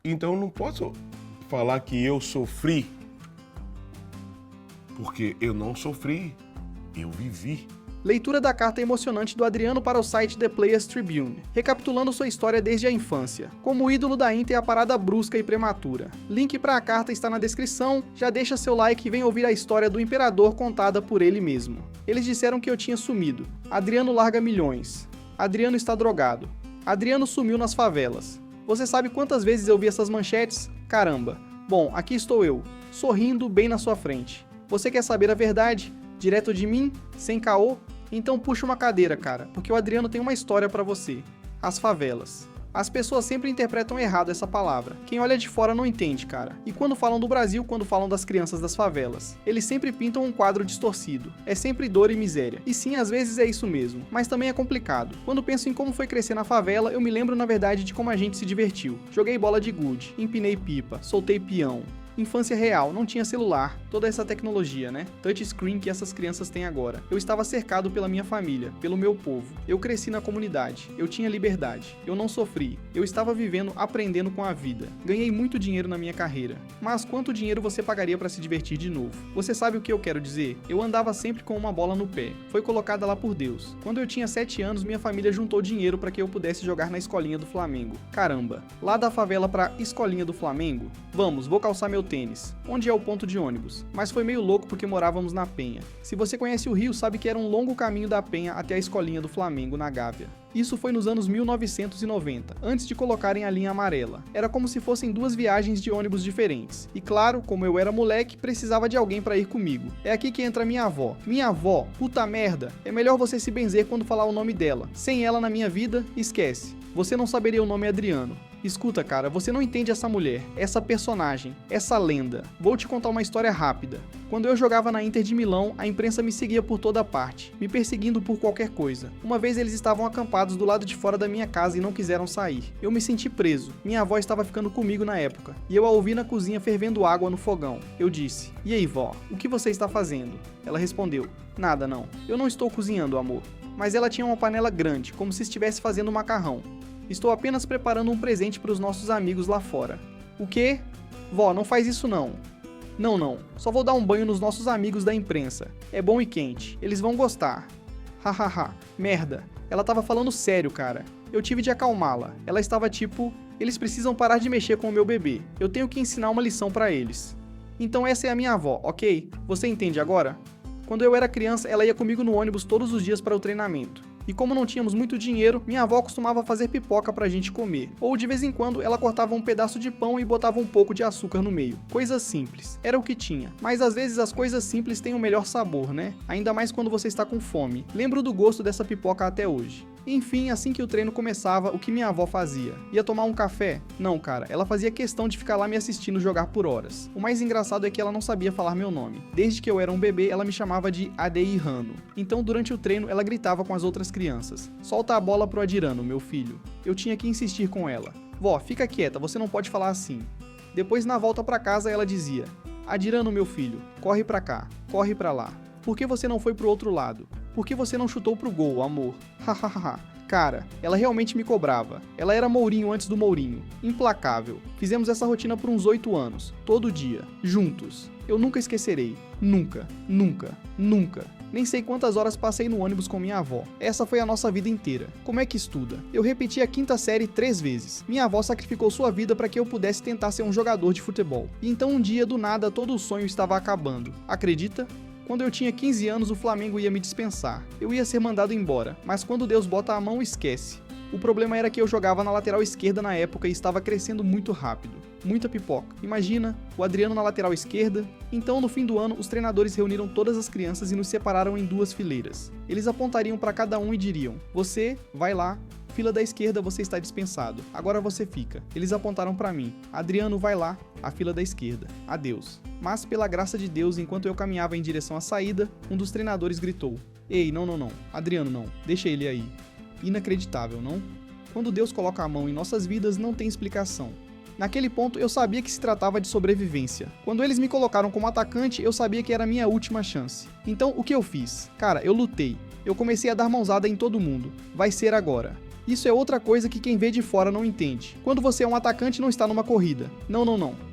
Então eu não posso falar que eu sofri, porque eu não sofri, eu vivi. Leitura da carta emocionante do Adriano para o site The Players Tribune, recapitulando sua história desde a infância. Como ídolo da Inter, a parada brusca e prematura. Link para a carta está na descrição, já deixa seu like e vem ouvir a história do imperador contada por ele mesmo. Eles disseram que eu tinha sumido. Adriano larga milhões. Adriano está drogado. Adriano sumiu nas favelas. Você sabe quantas vezes eu vi essas manchetes? Caramba. Bom, aqui estou eu, sorrindo bem na sua frente. Você quer saber a verdade? Direto de mim? Sem caô? Então puxa uma cadeira, cara, porque o Adriano tem uma história pra você. As favelas. As pessoas sempre interpretam errado essa palavra. Quem olha de fora não entende, cara. E quando falam do Brasil, quando falam das crianças das favelas, eles sempre pintam um quadro distorcido. É sempre dor e miséria. E sim, às vezes é isso mesmo. Mas também é complicado. Quando penso em como foi crescer na favela, eu me lembro na verdade de como a gente se divertiu. Joguei bola de gude, empinei pipa, soltei peão. Infância real, não tinha celular, toda essa tecnologia, né? Touchscreen que essas crianças têm agora. Eu estava cercado pela minha família, pelo meu povo. Eu cresci na comunidade, eu tinha liberdade. Eu não sofri, eu estava vivendo, aprendendo com a vida. Ganhei muito dinheiro na minha carreira. Mas quanto dinheiro você pagaria para se divertir de novo? Você sabe o que eu quero dizer? Eu andava sempre com uma bola no pé. Foi colocada lá por Deus. Quando eu tinha 7 anos, minha família juntou dinheiro para que eu pudesse jogar na escolinha do Flamengo. Caramba, lá da favela pra escolinha do Flamengo? Vamos, vou calçar meu tênis. Onde é o ponto de ônibus? Mas foi meio louco porque morávamos na Penha. Se você conhece o Rio, sabe que era um longo caminho da Penha até a escolinha do Flamengo, na Gávea. Isso foi nos anos 1990, antes de colocarem a linha amarela. Era como se fossem duas viagens de ônibus diferentes. E claro, como eu era moleque, precisava de alguém pra ir comigo. É aqui que entra minha avó. Minha avó, puta merda, é melhor você se benzer quando falar o nome dela. Sem ela na minha vida, esquece. Você não saberia o nome Adriano. Escuta, cara, você não entende essa mulher, essa personagem, essa lenda. Vou te contar uma história rápida. Quando eu jogava na Inter de Milão, a imprensa me seguia por toda parte, me perseguindo por qualquer coisa. Uma vez eles estavam acampados do lado de fora da minha casa e não quiseram sair. Eu me senti preso. Minha avó estava ficando comigo na época, e eu a ouvi na cozinha fervendo água no fogão. Eu disse: "E aí, vó, o que você está fazendo?" Ela respondeu: "Nada não. Eu não estou cozinhando, amor." Mas ela tinha uma panela grande, como se estivesse fazendo macarrão. "Estou apenas preparando um presente para os nossos amigos lá fora." "O quê?" "Vó, não faz isso não." Não, só vou dar um banho nos nossos amigos da imprensa. É bom e quente, eles vão gostar." Hahaha, merda. Ela tava falando sério, cara. Eu tive de acalmá-la. Ela estava tipo: "Eles precisam parar de mexer com o meu bebê. Eu tenho que ensinar uma lição pra eles." Então essa é a minha avó, ok? Você entende agora? Quando eu era criança, ela ia comigo no ônibus todos os dias para o treinamento. E como não tínhamos muito dinheiro, minha avó costumava fazer pipoca pra gente comer. Ou de vez em quando ela cortava um pedaço de pão e botava um pouco de açúcar no meio. Coisas simples. Era o que tinha. Mas às vezes as coisas simples têm o melhor sabor, né? Ainda mais quando você está com fome. Lembro do gosto dessa pipoca até hoje. Enfim, assim que o treino começava, o que minha avó fazia? Ia tomar um café? Não, cara, ela fazia questão de ficar lá me assistindo jogar por horas. O mais engraçado é que ela não sabia falar meu nome. Desde que eu era um bebê, ela me chamava de Adeirano. Então, durante o treino, ela gritava com as outras crianças: "Solta a bola pro Adirano, meu filho." Eu tinha que insistir com ela: "Vó, fica quieta, você não pode falar assim." Depois, na volta pra casa, ela dizia: "Adirano, meu filho, corre pra cá, corre pra lá. Por que você não foi pro outro lado? Por que você não chutou pro gol, amor?" Hahaha. Cara, ela realmente me cobrava. Ela era Mourinho antes do Mourinho. Implacável. Fizemos essa rotina por uns 8 anos. Todo dia. Juntos. Eu nunca esquecerei. Nunca. Nunca. Nunca. Nem sei quantas horas passei no ônibus com minha avó. Essa foi a nossa vida inteira. Como é que estuda? Eu repeti a 5ª série 3 vezes. Minha avó sacrificou sua vida para que eu pudesse tentar ser um jogador de futebol. E então um dia, do nada, todo o sonho estava acabando. Acredita? Quando eu tinha 15 anos, o Flamengo ia me dispensar. Eu ia ser mandado embora, mas quando Deus bota a mão, esquece. O problema era que eu jogava na lateral esquerda na época e estava crescendo muito rápido. Muita pipoca. Imagina, o Adriano na lateral esquerda. Então, no fim do ano, os treinadores reuniram todas as crianças e nos separaram em 2 fileiras. Eles apontariam para cada um e diriam: "Você, vai lá. Fila da esquerda, você está dispensado. Agora você fica." Eles apontaram para mim: "Adriano, vai lá. A fila da esquerda. Adeus." Mas, pela graça de Deus, enquanto eu caminhava em direção à saída, um dos treinadores gritou: "Ei, não. Adriano, não. Deixa ele aí." Inacreditável, não? Quando Deus coloca a mão em nossas vidas, não tem explicação. Naquele ponto, eu sabia que se tratava de sobrevivência. Quando eles me colocaram como atacante, eu sabia que era a minha última chance. Então, o que eu fiz? Cara, eu lutei. Eu comecei a dar mãozada em todo mundo. Vai ser agora. Isso é outra coisa que quem vê de fora não entende. Quando você é um atacante, não está numa corrida. Não.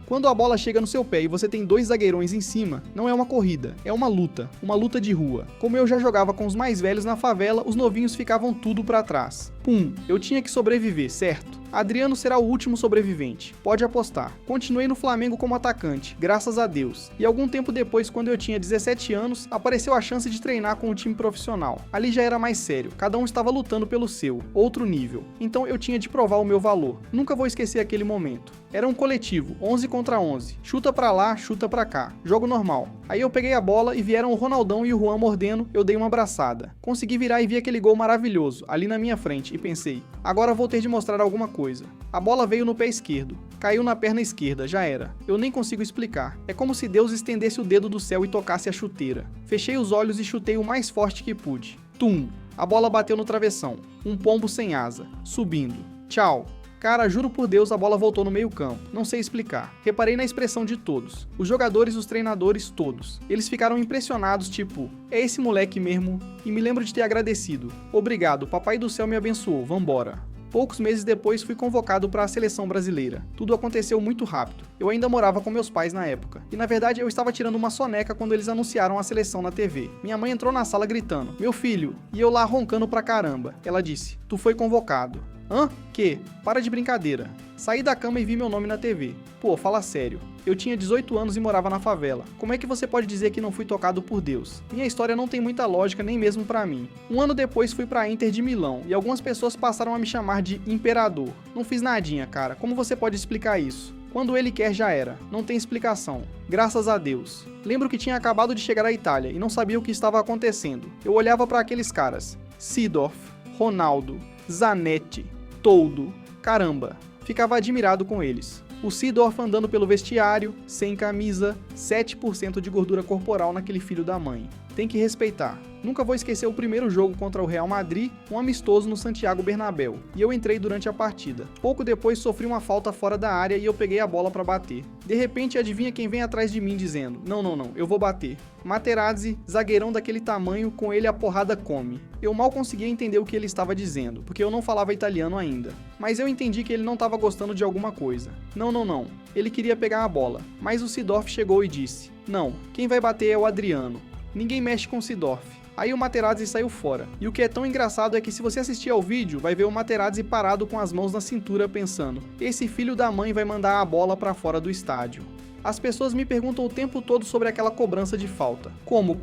Quando a bola chega no seu pé e você tem 2 zagueirões em cima, não é uma corrida, é uma luta de rua. Como eu já jogava com os mais velhos na favela, os novinhos ficavam tudo pra trás. Pum, eu tinha que sobreviver, certo? Adriano será o último sobrevivente, pode apostar. Continuei no Flamengo como atacante, graças a Deus. E algum tempo depois, quando eu tinha 17 anos, apareceu a chance de treinar com o time profissional. Ali já era mais sério, cada um estava lutando pelo seu, outro nível. Então eu tinha de provar o meu valor. Nunca vou esquecer aquele momento. Era um coletivo, 11 contra 11. Chuta pra lá, chuta pra cá. Jogo normal. Aí eu peguei a bola e vieram o Ronaldão e o Juan mordendo, eu dei uma abraçada. Consegui virar e vi aquele gol maravilhoso, ali na minha frente, e pensei, agora vou ter de mostrar alguma coisa. A bola veio no pé esquerdo. Caiu na perna esquerda, já era. Eu nem consigo explicar. É como se Deus estendesse o dedo do céu e tocasse a chuteira. Fechei os olhos e chutei o mais forte que pude. Tum! A bola bateu no travessão. Um pombo sem asa. Subindo. Tchau. Cara, juro por Deus, a bola voltou no meio campo. Não sei explicar. Reparei na expressão de todos. Os jogadores, os treinadores, todos. Eles ficaram impressionados, tipo, é esse moleque mesmo? E me lembro de ter agradecido. Obrigado, papai do céu me abençoou, vambora. Poucos meses depois fui convocado para a seleção brasileira. Tudo aconteceu muito rápido. Eu ainda morava com meus pais na época. E na verdade eu estava tirando uma soneca quando eles anunciaram a seleção na TV. Minha mãe entrou na sala gritando, meu filho, e eu lá roncando pra caramba. Ela disse, tu foi convocado. Hã? Que? Para de brincadeira. Saí da cama e vi meu nome na TV. Pô, fala sério. Eu tinha 18 anos e morava na favela. Como é que você pode dizer que não fui tocado por Deus? Minha história não tem muita lógica nem mesmo pra mim. Um ano depois fui pra Inter de Milão e algumas pessoas passaram a me chamar de Imperador. Não fiz nadinha, cara. Como você pode explicar isso? Quando ele quer já era. Não tem explicação. Graças a Deus. Lembro que tinha acabado de chegar à Itália e não sabia o que estava acontecendo. Eu olhava pra aqueles caras. Seedorf, Ronaldo, Zanetti, Toldo. Caramba. Ficava admirado com eles. O Seedorf andando pelo vestiário, sem camisa, 7% de gordura corporal naquele filho da mãe. Tem que respeitar. Nunca vou esquecer o primeiro jogo contra o Real Madrid, um amistoso no Santiago Bernabéu, e eu entrei durante a partida. Pouco depois sofri uma falta fora da área e eu peguei a bola pra bater. De repente, adivinha quem vem atrás de mim dizendo, não, eu vou bater. Materazzi, zagueirão daquele tamanho, com ele a porrada come. Eu mal conseguia entender o que ele estava dizendo, porque eu não falava italiano ainda. Mas eu entendi que ele não estava gostando de alguma coisa. Não. Ele queria pegar a bola. Mas o Seedorf chegou e disse, não, quem vai bater é o Adriano. Ninguém mexe com o Seedorf. Aí o Materazzi saiu fora. E o que é tão engraçado é que se você assistir ao vídeo, vai ver o Materazzi parado com as mãos na cintura pensando, esse filho da mãe vai mandar a bola pra fora do estádio. As pessoas me perguntam o tempo todo sobre aquela cobrança de falta. Como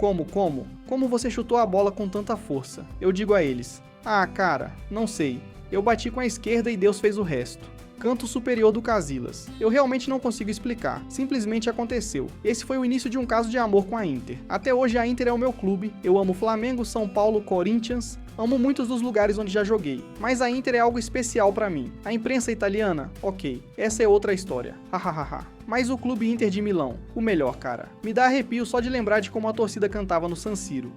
você chutou a bola com tanta força? Eu digo a eles, cara, não sei. Eu bati com a esquerda e Deus fez o resto. Canto superior do Casillas. Eu realmente não consigo explicar, simplesmente aconteceu. Esse foi o início de um caso de amor com a Inter. Até hoje a Inter é o meu clube, eu amo Flamengo, São Paulo, Corinthians, amo muitos dos lugares onde já joguei, mas a Inter é algo especial pra mim. A imprensa italiana? Ok, essa é outra história, hahaha. Mas o clube Inter de Milão, o melhor, cara. Me dá arrepio só de lembrar de como a torcida cantava no San Siro.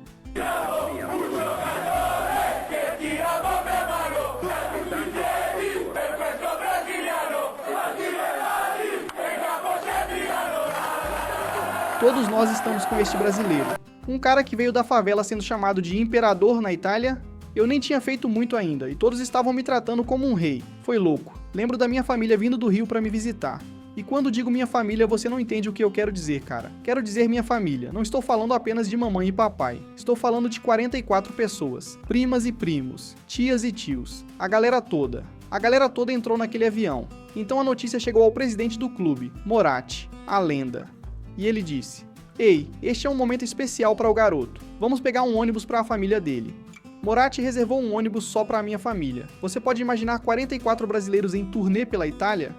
Todos nós estamos com este brasileiro. Um cara que veio da favela sendo chamado de imperador na Itália. Eu nem tinha feito muito ainda, e todos estavam me tratando como um rei. Foi louco. Lembro da minha família vindo do Rio pra me visitar. E quando digo minha família, você não entende o que eu quero dizer, cara. Quero dizer minha família. Não estou falando apenas de mamãe e papai. Estou falando de 44 pessoas. Primas e primos. Tias e tios. A galera toda. A galera toda entrou naquele avião. Então a notícia chegou ao presidente do clube, Moratti, a lenda. E ele disse, ei, este é um momento especial para o garoto. Vamos pegar um ônibus para a família dele. Moratti reservou um ônibus só para a minha família. Você pode imaginar 44 brasileiros em turnê pela Itália?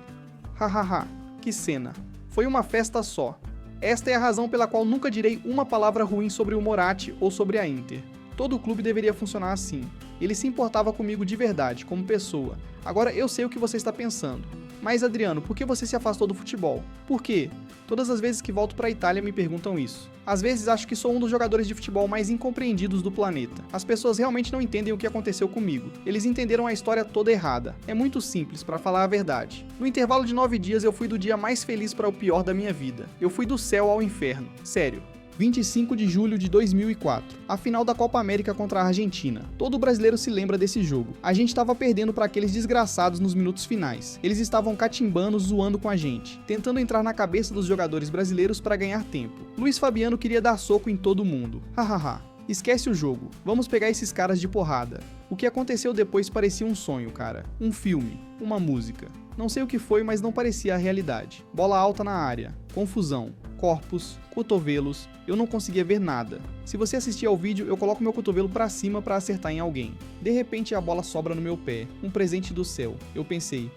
Hahaha, que cena. Foi uma festa só. Esta é a razão pela qual nunca direi uma palavra ruim sobre o Moratti ou sobre a Inter. Todo o clube deveria funcionar assim. Ele se importava comigo de verdade, como pessoa. Agora eu sei o que você está pensando. Mas Adriano, por que você se afastou do futebol? Por quê? Todas as vezes que volto pra Itália me perguntam isso. Às vezes acho que sou um dos jogadores de futebol mais incompreendidos do planeta. As pessoas realmente não entendem o que aconteceu comigo. Eles entenderam a história toda errada. É muito simples, pra falar a verdade. No intervalo de 9 dias eu fui do dia mais feliz para o pior da minha vida. Eu fui do céu ao inferno. Sério. 25 de julho de 2004, a final da Copa América contra a Argentina. Todo brasileiro se lembra desse jogo. A gente estava perdendo para aqueles desgraçados nos minutos finais. Eles estavam catimbando, zoando com a gente, tentando entrar na cabeça dos jogadores brasileiros para ganhar tempo. Luiz Fabiano queria dar soco em todo mundo. Hahaha. Esquece o jogo. Vamos pegar esses caras de porrada. O que aconteceu depois parecia um sonho, cara. Um filme. Uma música. Não sei o que foi, mas não parecia a realidade. Bola alta na área. Confusão. Corpos, cotovelos, eu não conseguia ver nada. Se você assistir ao vídeo, eu coloco meu cotovelo pra cima pra acertar em alguém. De repente a bola sobra no meu pé, um presente do céu. Eu pensei,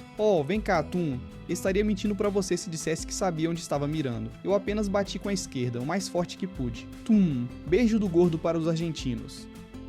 vem cá, Tum. Estaria mentindo pra você se dissesse que sabia onde estava mirando. Eu apenas bati com a esquerda, o mais forte que pude. Tum, beijo do gordo para os argentinos.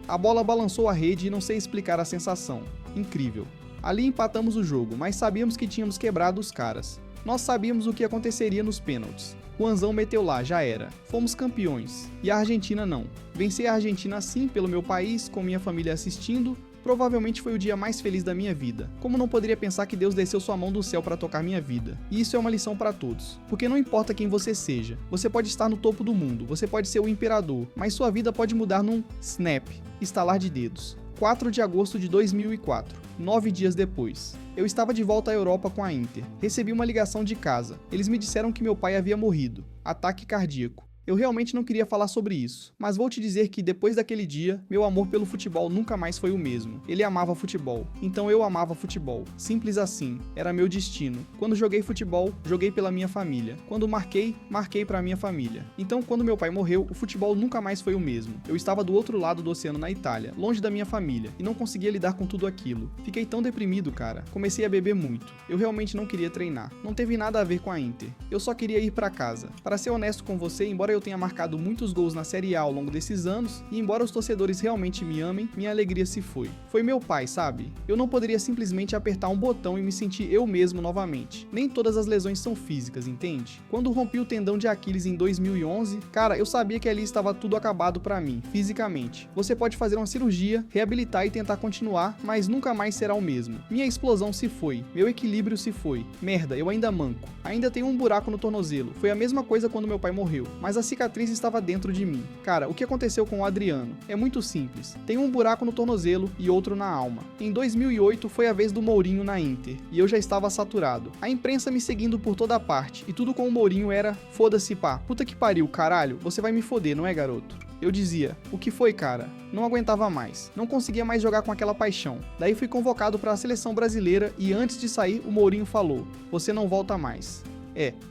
A bola balançou a rede e não sei explicar a sensação. Incrível. Ali empatamos o jogo, mas sabíamos que tínhamos quebrado os caras. Nós sabíamos o que aconteceria nos pênaltis. Juanzão meteu lá, já era. Fomos campeões. E a Argentina não. Vencer a Argentina sim pelo meu país, com minha família assistindo, provavelmente foi o dia mais feliz da minha vida. Como não poderia pensar que Deus desceu sua mão do céu para tocar minha vida? E isso é uma lição para todos. Porque não importa quem você seja, você pode estar no topo do mundo, você pode ser o imperador, mas sua vida pode mudar num snap, estalar de dedos. 4 de agosto de 2004, 9 dias depois. Eu estava de volta à Europa com a Inter. Recebi uma ligação de casa. Eles me disseram que meu pai havia morrido. Ataque cardíaco. Eu realmente não queria falar sobre isso, mas vou te dizer que depois daquele dia, meu amor pelo futebol nunca mais foi o mesmo. Ele amava futebol, então eu amava futebol. Simples assim, era meu destino. Quando joguei futebol, joguei pela minha família. Quando marquei, marquei pra minha família. Então quando meu pai morreu, o futebol nunca mais foi o mesmo. Eu estava do outro lado do oceano na Itália, longe da minha família, e não conseguia lidar com tudo aquilo. Fiquei tão deprimido, cara. Comecei a beber muito. Eu realmente não queria treinar. Não teve nada a ver com a Inter. Eu só queria ir pra casa. Para ser honesto com você, embora eu tenha marcado muitos gols na Série A ao longo desses anos, e embora os torcedores realmente me amem, minha alegria se foi. Foi meu pai, sabe? Eu não poderia simplesmente apertar um botão e me sentir eu mesmo novamente. Nem todas as lesões são físicas, entende? Quando rompi o tendão de Aquiles em 2011, cara, eu sabia que ali estava tudo acabado pra mim, fisicamente. Você pode fazer uma cirurgia, reabilitar e tentar continuar, mas nunca mais será o mesmo. Minha explosão se foi, meu equilíbrio se foi. Merda, eu ainda manco. Ainda tenho um buraco no tornozelo. Foi a mesma coisa quando meu pai morreu, mas a cicatriz estava dentro de mim. Cara, o que aconteceu com o Adriano? É muito simples. Tem um buraco no tornozelo e outro na alma. Em 2008 foi a vez do Mourinho na Inter, e eu já estava saturado. A imprensa me seguindo por toda parte, e tudo com o Mourinho era: foda-se pá, puta que pariu, caralho, você vai me foder, não é, garoto? Eu dizia: o que foi, cara? Não aguentava mais. Não conseguia mais jogar com aquela paixão. Daí fui convocado para a seleção brasileira e antes de sair o Mourinho falou: você não volta mais.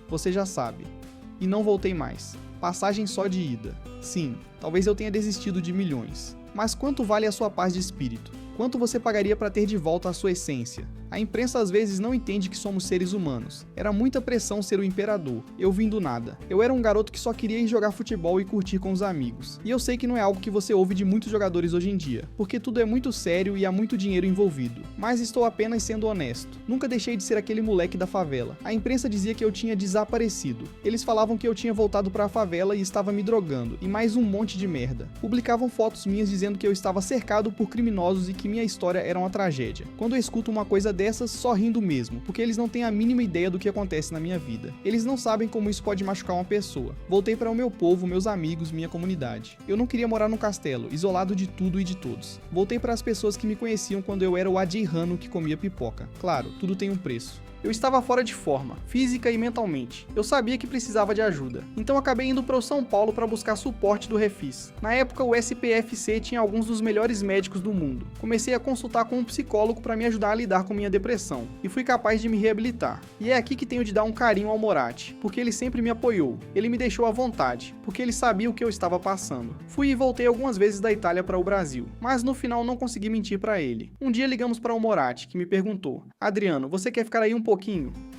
Você já sabe. E não voltei mais. Passagem só de ida. Sim, talvez eu tenha desistido de milhões. Mas quanto vale a sua paz de espírito? Quanto você pagaria para ter de volta a sua essência? A imprensa às vezes não entende que somos seres humanos. Era muita pressão ser o imperador. Eu vim do nada. Eu era um garoto que só queria ir jogar futebol e curtir com os amigos. E eu sei que não é algo que você ouve de muitos jogadores hoje em dia, porque tudo é muito sério e há muito dinheiro envolvido. Mas estou apenas sendo honesto. Nunca deixei de ser aquele moleque da favela. A imprensa dizia que eu tinha desaparecido. Eles falavam que eu tinha voltado para a favela e estava me drogando, e mais um monte de merda. Publicavam fotos minhas dizendo que eu estava cercado por criminosos e que minha história era uma tragédia. Quando eu escuto uma coisa dessas, só rindo mesmo, porque eles não têm a mínima ideia do que acontece na minha vida. Eles não sabem como isso pode machucar uma pessoa. Voltei para o meu povo, meus amigos, minha comunidade. Eu não queria morar num castelo, isolado de tudo e de todos. Voltei para as pessoas que me conheciam quando eu era o adjirrano que comia pipoca. Claro, tudo tem um preço. Eu estava fora de forma, física e mentalmente. Eu sabia que precisava de ajuda. Então acabei indo para o São Paulo para buscar suporte do Refis. Na época o SPFC tinha alguns dos melhores médicos do mundo. Comecei a consultar com um psicólogo para me ajudar a lidar com minha depressão. E fui capaz de me reabilitar. E é aqui que tenho de dar um carinho ao Moratti, porque ele sempre me apoiou. Ele me deixou à vontade, porque ele sabia o que eu estava passando. Fui e voltei algumas vezes da Itália para o Brasil, mas no final não consegui mentir para ele. Um dia ligamos para o Moratti, que me perguntou: Adriano, você quer ficar aí um pouquinho?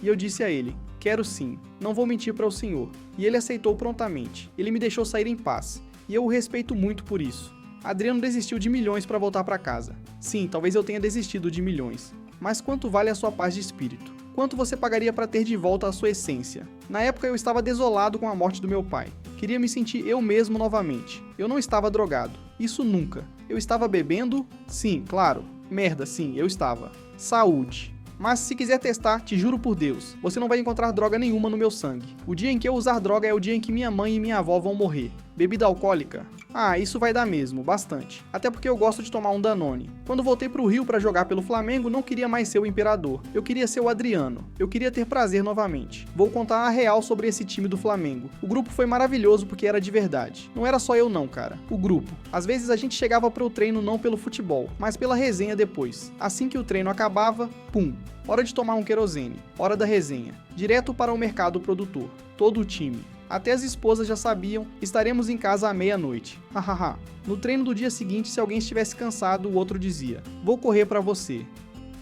E eu disse a ele: quero sim, não vou mentir para o senhor. E ele aceitou prontamente. Ele me deixou sair em paz, e eu o respeito muito por isso. Adriano desistiu de milhões para voltar para casa. Sim, talvez eu tenha desistido de milhões. Mas quanto vale a sua paz de espírito? Quanto você pagaria para ter de volta a sua essência? Na época eu estava desolado com a morte do meu pai. Queria me sentir eu mesmo novamente. Eu não estava drogado. Isso nunca. Eu estava bebendo? Sim, claro. Merda, sim, eu estava. Saúde. Mas se quiser testar, te juro por Deus, você não vai encontrar droga nenhuma no meu sangue. O dia em que eu usar droga é o dia em que minha mãe e minha avó vão morrer. Bebida alcoólica? Ah, isso vai dar mesmo, bastante. Até porque eu gosto de tomar um Danone. Quando voltei pro Rio pra jogar pelo Flamengo, não queria mais ser o Imperador. Eu queria ser o Adriano. Eu queria ter prazer novamente. Vou contar a real sobre esse time do Flamengo. O grupo foi maravilhoso porque era de verdade. Não era só eu não, cara. O grupo. Às vezes a gente chegava pro treino não pelo futebol, mas pela resenha depois. Assim que o treino acabava, pum. Hora de tomar um querosene. Hora da resenha. Direto para o mercado produtor. Todo o time. Até as esposas já sabiam, estaremos em casa à meia-noite. Hahaha. No treino do dia seguinte, se alguém estivesse cansado, o outro dizia, vou correr pra você.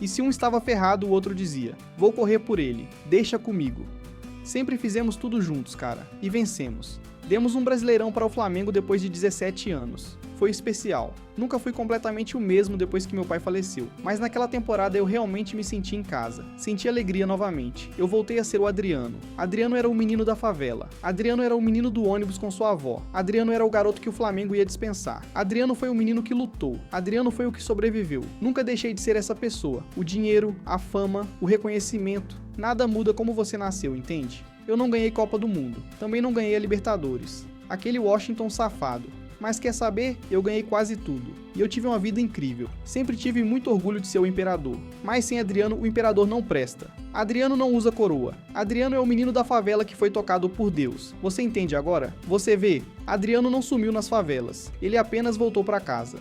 E se um estava ferrado, o outro dizia, vou correr por ele, deixa comigo. Sempre fizemos tudo juntos, cara, e vencemos. Demos um Brasileirão para o Flamengo depois de 17 anos. Foi especial. Nunca fui completamente o mesmo depois que meu pai faleceu, mas naquela temporada eu realmente me senti em casa. Senti alegria novamente. Eu voltei a ser o Adriano. Adriano era o menino da favela. Adriano era o menino do ônibus com sua avó. Adriano era o garoto que o Flamengo ia dispensar. Adriano foi o menino que lutou. Adriano foi o que sobreviveu. Nunca deixei de ser essa pessoa. O dinheiro, a fama, o reconhecimento. Nada muda como você nasceu, entende? Eu não ganhei Copa do Mundo. Também não ganhei a Libertadores. Aquele Washington safado. Mas quer saber? Eu ganhei quase tudo. E eu tive uma vida incrível. Sempre tive muito orgulho de ser o imperador. Mas sem Adriano, o imperador não presta. Adriano não usa coroa. Adriano é o menino da favela que foi tocado por Deus. Você entende agora? Você vê? Adriano não sumiu nas favelas. Ele apenas voltou para casa.